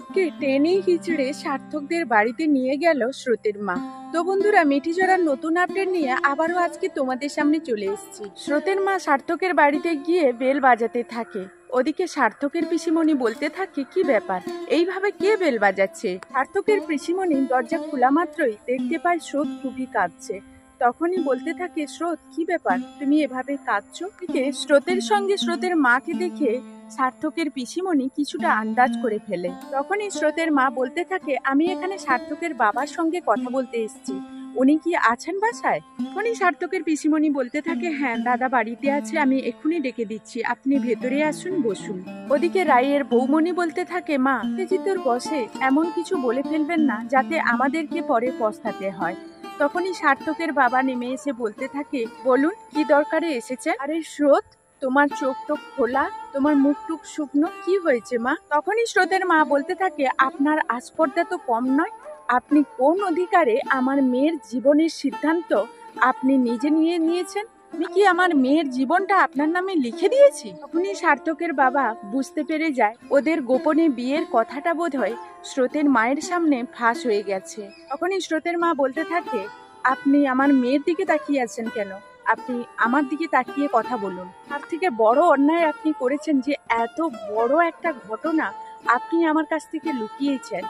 স্রোতকে টেনে হিচড়ে সার্থকদের বাড়িতে নিয়ে গেল স্রোতের মা। তো বন্ধুরা, মিঠিঝরার নতুন আপডেট নিয়ে আবারও আজকে তোমাদের সামনে চলে এসেছি। স্রোতের মা সার্থকের বাড়িতে গিয়ে বেল বাজাতে থাকে। ওদিকে সার্থকের পিসিমণি বলতে থাকে, কি ব্যাপার, এইভাবে কে বেল বাজাচ্ছে? সার্থকের পিসিমণি দরজা খোলা মাত্রই দেখতে পায় স্রোত খুবই কাঁদছে। তখনই বলতে থাকে, স্রোত কি ব্যাপার, তুমি এভাবে কাঁদছো? স্রোতের সঙ্গে স্রোতের মাকে দেখে সার্থকের পিসিমণি কিছুটা আন্দাজ করে ফেলে। তখনই স্রোতের মা বলতে থাকে, আমি এখানে সার্থকের বাবার সঙ্গে কথা বলতে এসেছি, উনি কি আছেন বাসায়? তখনই সার্থকের পিসিমণি বলতে থাকে, হ্যাঁ দাদা বাড়িতে আছে, আমি এক্ষুনি ডেকে দিচ্ছি, আপনি ভেতরে আসুন, বসুন। ওদিকে রায়ের বৌমণি বলতে থাকে, মা তোর বসে এমন কিছু বলে ফেলবেন না যাতে আমাদেরকে পরে পস্তাতে হয়। তখনই সার্থকের বাবা নেমে এসে বলতে থাকে, বলুন কি দরকারে এসেছে? আরে স্রোত, তোমার চোখ টোক খোলা, তোমার মুখ টুক শুকনো, কি হয়েছে মা? তখনই স্রোতের মা বলতে থাকে, আপনার আস্পর্ধা তো কম নয়, আপনি কোন অধিকারে আমার মেয়ের জীবনের সিদ্ধান্ত আপনি নিজে নিয়ে নিয়েছেন? আমি কি আমার মেয়ের জীবনটা আপনার নামে লিখে দিয়েছি? তখনই সার্থকের বাবা বুঝতে পেরে যায় ওদের গোপনে বিয়ের কথাটা বোধহয় স্রোতের মায়ের সামনে ফাঁস হয়ে গেছে। তখনই স্রোতের মা বলতে থাকে, আপনি আমার মেয়ের দিকে তাকিয়ে আছেন কেন? আপনি আমার দিকে তাকিয়ে কথা বলুন। তার থেকে বড় অন্যায় আপনি করেছেন যে এত বড় একটা ঘটনা আপনি আমার কাছ থেকে লুকিয়েছেন।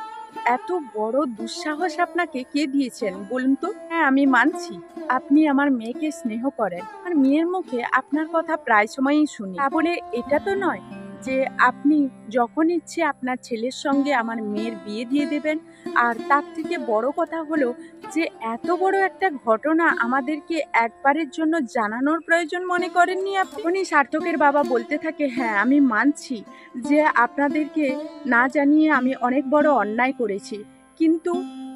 এত বড় দুঃসাহস আপনাকে কে দিয়েছেন বলুন তো? হ্যাঁ আমি মানছি আপনি আমার মেয়েকে স্নেহ করেন, আর মেয়ের মুখে আপনার কথা প্রায় সময়ই শুনি। তা বলে এটা তো নয় যে আপনি যখন ইচ্ছে আপনার ছেলের সঙ্গে আমার মেয়ের বিয়ে দিয়ে দেবেন। আর তার থেকে বড় কথা হলো যে এত বড় একটা ঘটনা আমাদেরকে একবারের জন্য জানানোর প্রয়োজন মনে করেননি আপনি? সার্থকের বাবা বলতে থাকে, হ্যাঁ আমি মানছি যে আপনাদেরকে না জানিয়ে আমি অনেক বড় অন্যায় করেছি, কিন্তু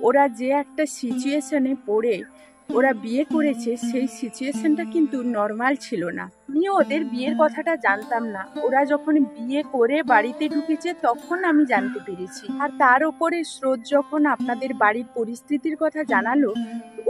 ওরা যে একটা সিচুয়েশনে পড়ে ওরা বিয়ে করেছে সেই সিচুয়েশনটা কিন্তু নর্মাল ছিল না। আমিও ওদের বিয়ের কথাটা জানতাম না, ওরা যখন বিয়ে করে বাড়িতে ঢুকেছে তখন আমি জানতে পেরেছি। আর তার উপরে স্রোত যখন আপনাদের বাড়ির পরিস্থিতির কথা জানালো,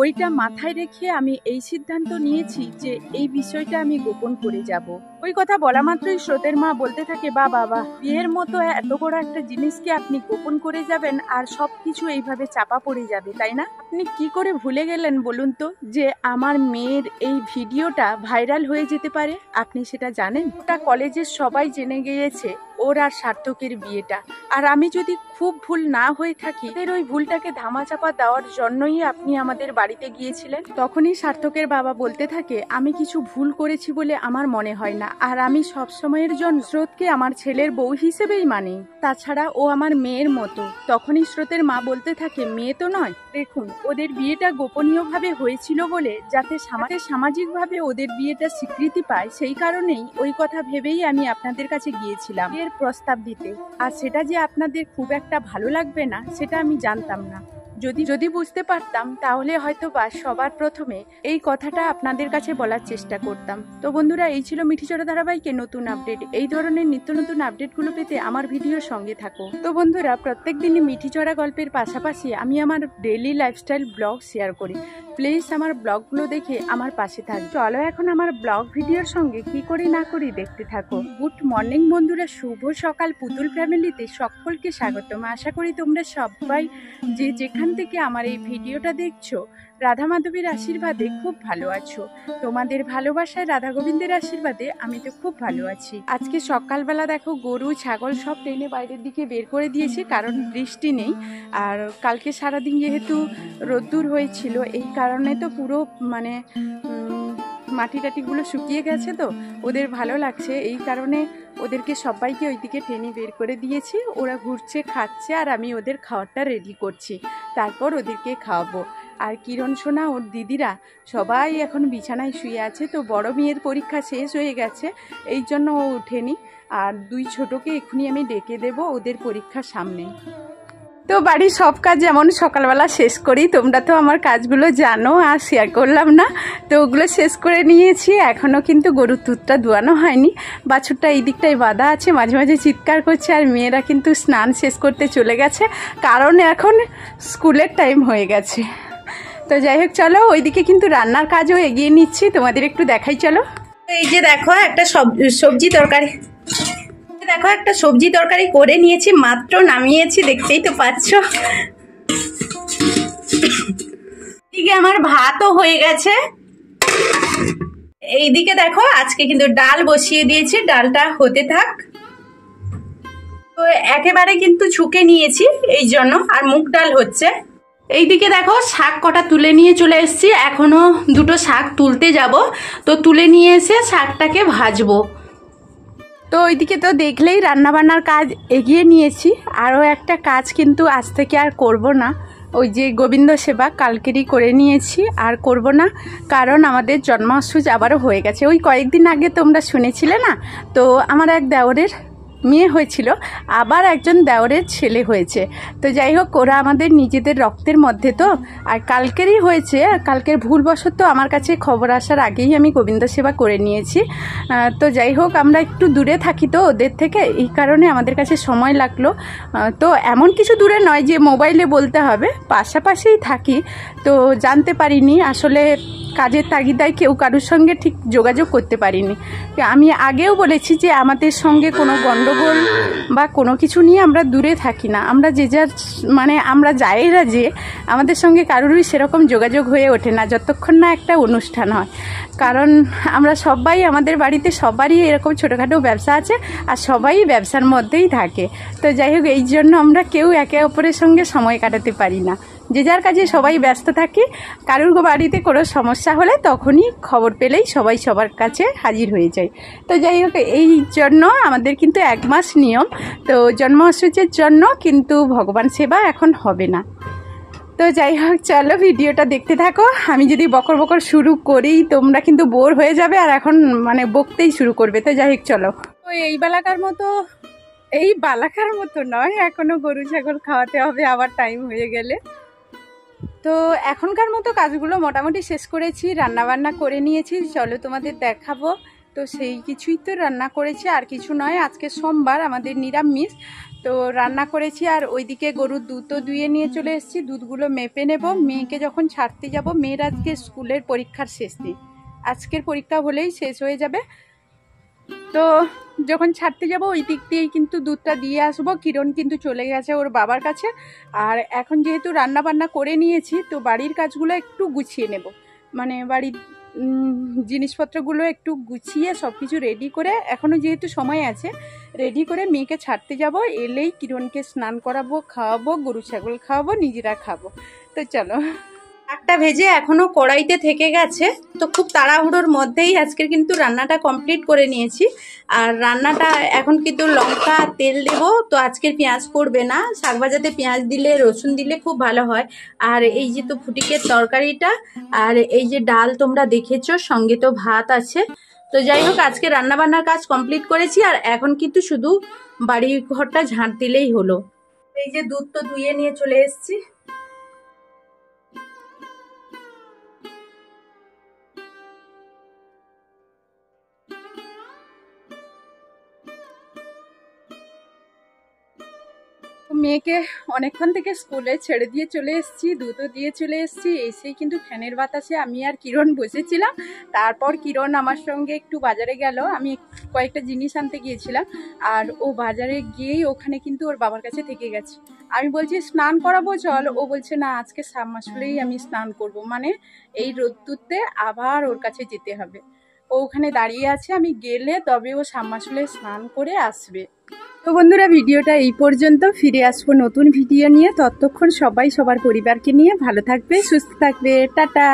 ওইটা মাথায় রেখে আমি এই সিদ্ধান্ত নিয়েছি যে এই বিষয়টা আমি গোপন করে যাব। ওই কথা বলা মাত্রই স্রোতের মা বলতে থাকে, বাবা বিয়ের মতো এত বড় একটা জিনিসকে আপনি গোপন করে যাবেন আর সবকিছু এইভাবে চাপা পড়ে যাবে, তাই না? আপনি কি করে ভুলে গেলেন বলুন তো যে আমার মেয়ের এই ভিডিওটা ভাইরাল হয়ে যেতে পারে? আপনি সেটা জানেন? ওটা কলেজের সবাই জেনে গিয়েছে ওর আর সার্থকের বিয়েটা। আর আমি যদি খুব ভুল না হয়ে থাকি, ওই ভুলটাকে ধামাচাপা দেওয়ার জন্যই আপনি আমাদের বাড়িতে গিয়েছিলেন। তখনই সার্থকের বাবা বলতে থাকে, আমি কিছু ভুল করেছি বলে আমার মনে হয় না, আর আমি সব সময়ের জন্য স্রোতকে আমার ছেলের বউ হিসেবেই মানি, তাছাড়া ও আমার মেয়ের মতো। তখনই স্রোতের মা বলতে থাকে, মেয়ে তো নয়, দেখুন ওদের বিয়েটা গোপনীয়ভাবে হয়েছিল বলে যাতে সামাজিকভাবে ওদের বিয়েটা স্বীকৃতি পায়, সেই কারণেই ওই কথা ভেবেই আমি আপনাদের কাছে গিয়েছিলাম এর প্রস্তাব দিতে। আর সেটা যে আপনাদের খুব একটা ভালো লাগবে না সেটা আমি জানতাম না। যদি বুঝতে পারতাম তাহলে হয়তো বা সবার প্রথমে এই কথাটা আপনাদের কাছে বলার চেষ্টা করতাম। তো বন্ধুরা, এই ছিল মিঠিঝরা ধারাবাহিকের নতুন আপডেট। এই ধরনের নিত্য নতুন আপডেটগুলো পেতে আমার ভিডিওর সঙ্গে থাকো। তো বন্ধুরা, প্রত্যেক দিনই মিঠিঝরা গল্পের পাশাপাশি আমি আমার ডেইলি লাইফস্টাইল ব্লগ শেয়ার করি। প্লিজ আমার ব্লগগুলো দেখে আমার পাশে থাকো। চলো এখন আমার ব্লগ ভিডিওর সঙ্গে কি করি না করি দেখতে থাকো। গুড মর্নিং বন্ধুরা, শুভ সকাল। পুতুল ফ্যামিলিতে সকলকে স্বাগতম। আশা করি তোমরা সবাই যে যেখান থেকে আমার এই ভিডিওটা দেখছো রাধা মাধবীর আশীর্বাদে খুব ভালো আছো। তোমাদের ভালোবাসায় রাধা গোবিন্দের আশীর্বাদে আমি তো খুব ভালো আছি। আজকে সকালবেলা দেখো গরু ছাগল সব টেনে বাইরের দিকে বের করে দিয়েছে, কারণ বৃষ্টি নেই। আর কালকে সারাদিন যেহেতু রোদ্দুর হয়েছিল, এই কারণে তো পুরো মাটি টাটিগুলো শুকিয়ে গেছে, তো ওদের ভালো লাগছে, এই কারণে ওদেরকে সবাইকে ওইদিকে টেনে বের করে দিয়েছি। ওরা ঘুরছে, খাচ্ছে, আর আমি ওদের খাওয়ারটা রেডি করছি, তারপর ওদেরকে খাওয়াবো। আর কিরণ সোনা ওর দিদিরা সবাই এখন বিছানায় শুয়ে আছে। তো বড় মেয়ের পরীক্ষা শেষ হয়ে গেছে, এই জন্য ও ওঠেনি। আর দুই ছোটকে এক্ষুনি আমি ডেকে দেব ওদের পরীক্ষার সামনে। তো বাড়ির সব কাজ যেমন সকালবেলা শেষ করি, তোমরা তো আমার কাজগুলো জানো, আর শেয়ার করলাম না। তো ওগুলো শেষ করে নিয়েছি। এখনও কিন্তু গরুর দুধটা ধোয়ানো হয়নি। বাছুরটা এই দিকটায় বাঁধা আছে, মাঝে মাঝে চিৎকার করছে। আর মেয়েরা কিন্তু স্নান শেষ করতে চলে গেছে, কারণ এখন স্কুলের টাইম হয়ে গেছে। তো যাই হোক, চলো ওইদিকে কিন্তু রান্নার কাজও এগিয়ে নিচ্ছি, তোমাদের একটু দেখাই চলো। এই যে দেখো একটা সবজি তরকারি, দেখো একটা সবজি তরকারি করে নিয়েছি, মাত্র নামিয়েছি, দেখতেই তো পাচ্ছ। এদিকে আমার ভাতও হয়ে গেছে। এইদিকে দেখো আজকে কিন্তু ডাল বসিয়ে দিয়েছি, ডালটা হতে থাক। তো একেবারে কিন্তু ছুকে নিয়েছি এই জন্য, আর মুগ ডাল হচ্ছে। এইদিকে দেখো শাক কটা তুলে নিয়ে চলে এসেছি, এখনো দুটো শাক তুলতে যাব, তো তুলে নিয়ে এসে শাকটাকে ভাজবো। তো ওইদিকে তো দেখলেই রান্নাবান্নার কাজ এগিয়ে নিয়েছি। আরও একটা কাজ কিন্তু আজ থেকে আর করব না, ওই যে গোবিন্দ সেবা কালকেরই করে নিয়েছি, আর করব না, কারণ আমাদের জন্মাষ্টমী আবারও হয়ে গেছে। ওই কয়েকদিন আগে তোমরা শুনেছিলে না, তো আমার এক দেওরের মেয়ে হয়েছিল, আবার একজন দেওরের ছেলে হয়েছে। তো যাই হোক, ওরা আমাদের নিজেদের রক্তের মধ্যে, তো আর কালকেরই হয়েছে। কালকের ভুলবশত আমার কাছে খবর আসার আগেই আমি গোবিন্দ সেবা করে নিয়েছি। তো যাই হোক, আমরা একটু দূরে থাকি তো ওদের থেকে, এই কারণে আমাদের কাছে সময় লাগলো। তো এমন কিছু দূরে নয় যে মোবাইলে বলতে হবে, পাশাপাশিই থাকি, তো জানতে পারিনি আসলে, কাজের তাগিদায় কেউ কারোর সঙ্গে ঠিক যোগাযোগ করতে পারিনি। আমি আগেও বলেছি যে আমাদের সঙ্গে কোনো গণ্ডগোল বা কোনো কিছু নিয়ে আমরা দূরে থাকি না, আমরা যে যার মানে আমরা যাইরা যে আমাদের সঙ্গে কারোরই সেরকম যোগাযোগ হয়ে ওঠে না যতক্ষণ না একটা অনুষ্ঠান হয়। কারণ আমরা সবাই, আমাদের বাড়িতে সবারই এরকম ছোটোখাটো ব্যবসা আছে, আর সবাই ব্যবসার মধ্যেই থাকে। তো যাই হোক, এই জন্য আমরা কেউ একে অপরের সঙ্গে সময় কাটাতে পারি না, যে যার কাজে সবাই ব্যস্ত থাকি। কারোর বাড়িতে কোনো সমস্যা হলে তখনই খবর পেলেই সবাই সবার কাছে হাজির হয়ে যায়। তো যাই হোক, এই জন্য আমাদের কিন্তু 1 মাস নিয়ম, তো জন্মাষ্টমীর জন্য কিন্তু ভগবান সেবা এখন হবে না। তো যাই হোক, চলো ভিডিওটা দেখতে থাকো। আমি যদি বকর বকর শুরু করি তোমরা কিন্তু বোর হয়ে যাবে, আর এখন মানে বকতেই শুরু করবে। তো যাই হোক চলো। তো এই বালাকার মতো নয়, এখনো গরু ছাগল খাওয়াতে হবে আবার টাইম হয়ে গেলে। তো এখনকার মতো কাজগুলো মোটামুটি শেষ করেছি, রান্নাবান্না করে নিয়েছি, চলো তোমাদের দেখাবো। তো সেই কিছুই তো রান্না করেছি, আর কিছু নয়। আজকে সোমবার, আমাদের নিরামিষ, তো রান্না করেছি। আর ওইদিকে গরুর দুধও দুয়ে নিয়ে চলে এসেছি, দুধগুলো মেপে নেব, মেয়েকে যখন ছাড়তে যাব। মেয়ের আজকে স্কুলের পরীক্ষার শেষ দিন, আজকের পরীক্ষা হলেই শেষ হয়ে যাবে। তো যখন ছাড়তে যাব ওই দিক দিয়েই কিন্তু দুধটা দিয়ে আসবো। কিরণ কিন্তু চলে গেছে ওর বাবার কাছে। আর এখন যেহেতু রান্না বান্না করে নিয়েছি, তো বাড়ির কাজগুলো একটু গুছিয়ে নেব, মানে বাড়ির জিনিসপত্রগুলো একটু গুছিয়ে সব কিছু রেডি করে, এখনও যেহেতু সময় আছে, রেডি করে মেয়েকে ছাড়তে যাব। এলেই কিরণকে স্নান করাবো, খাওয়াবো, গরু ছাগল খাওয়াবো, নিজেরা খাবো। তো চলো। শাকটা ভেজে এখনো কড়াইতে থেকে গেছে, তো খুব তাড়াহুড়োর মধ্যেই আজকের কিন্তু রান্নাটা কমপ্লিট করে নিয়েছি। আর রান্নাটা এখন কিন্তু লঙ্কা তেল দেব, তো আজকের পেঁয়াজ পড়বে না। শাক ভাজাতে পেঁয়াজ দিলে, রসুন দিলে খুব ভালো হয়। আর এই যে তো ফুটিকের তরকারিটা, আর এই যে ডাল তোমরা দেখেছো, সঙ্গে তো ভাত আছে। তো যাই হোক, আজকে রান্নাবান্নার কাজ কমপ্লিট করেছি, আর এখন কিন্তু শুধু বাড়ি ঘরটা ঝাঁট দিলেই হলো। এই যে দুধ তো ধুয়ে নিয়ে চলে এসেছি। মেয়েকে অনেকক্ষণ থেকে স্কুলে ছেড়ে দিয়ে চলে এসেছি, দুধও দিয়ে চলে এসেছি। এসেই কিন্তু ফ্যানের বাতাসে আমি আর কিরণ বসেছিলাম। তারপর কিরণ আমার সঙ্গে একটু বাজারে গেল, আমি কয়েকটা জিনিস আনতে গিয়েছিলাম। আর ও বাজারে গিয়েই ওখানে কিন্তু ওর বাবার কাছে থেকে গেছে। আমি বলছি স্নান করাবো চল, ও বলছে না, আজকে সাবমার্সিবলেই আমি স্নান করব, মানে এই রোদ্দুরতে আবার ওর কাছে যেতে হবে। ও ওখানে দাঁড়িয়ে আছে, আমি গেলে তবে ও সাবমার্সিবলে স্নান করে আসবে। তো বন্ধুরা, ভিডিওটা এই পর্যন্ত। ফিরে আসবো নতুন ভিডিও নিয়ে, ততক্ষণ সবাই সবার পরিবারকে নিয়ে ভালো থাকবে, সুস্থ থাকবে, টাটা।